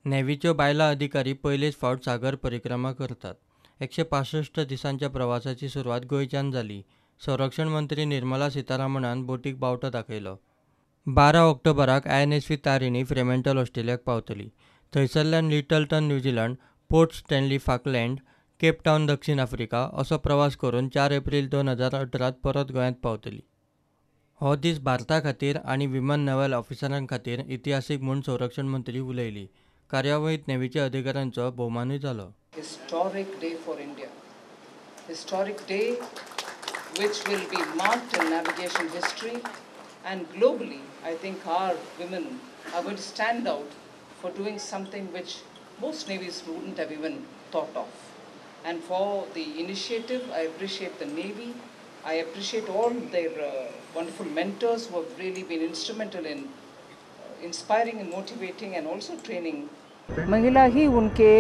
नेव्हीच्यो बायला अधिकारी पयलेच फावट सागर परिक्रमा करतात. 165 दिसांच्या प्रवासाची सुरवात गोंयच्यान जाली. संरक्षण मंत्री निर्मला सीतारामनान बोटीक बावटो दाखयलो. 12 ऑक्टोबराक INSV तारिणी फ्रेमंटल ऑस्ट्रेलियाक पावतली. थंयसरल्यान Lyttelton New Zealand, Port Stanley Falkland, Cape Town दक्षिण आफ्रिका असो प्रवास करून 4 एप्रिल 2018 परत गोंयांत पावतली. हो दीस भारता खातीर आनी विमन नेव्हल ऑफिसरां खातीर इतिहासीक म्हूण संरक्षण मंत्री उलयली. कार्यावळींत नेव्हीच्या अधिकाऱ्यांचो भोवमानूय जालो. Historic day for India. Historic day which will be marked in navigation history and globally. I think our women are going to stand out for doing something which most navies wouldn't have even thought of. And for the initiative, I appreciate the Navy. I appreciate all their wonderful mentors who have really been instrumental in inspiring and motivating and also training. महिला ही उनके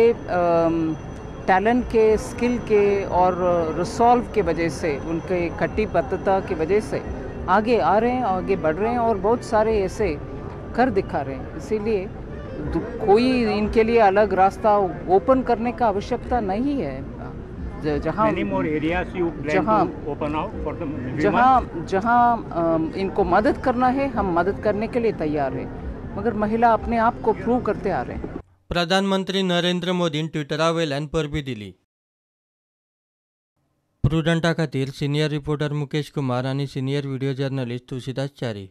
talent के, skill के और resolve के वजह से, उनके कटिबद्धता की वजह से आगे आ रहे हैं, आगे बढ़ रहे हैं और बहुत सारे ऐसे कर दिखा रहे हैं. इसीलिए कोई इनके लिए अलग रास्ता ओपन करने का आवश्यकता नहीं है. जहाँ इनको मदद करना है, हम मदद करने के लिए तैयार हैं. मगर महिला अपने आप को प्रूव करते आ रहे हैं. प्रधानमंत्री नरेंद्र मोदीन ट्विटरा वयल्यान परबी दिली. प्रुडंटा खातीर सिनियर रिपोर्टर मुकेश कुमार आनी senior video journalist Tulshidas Chari.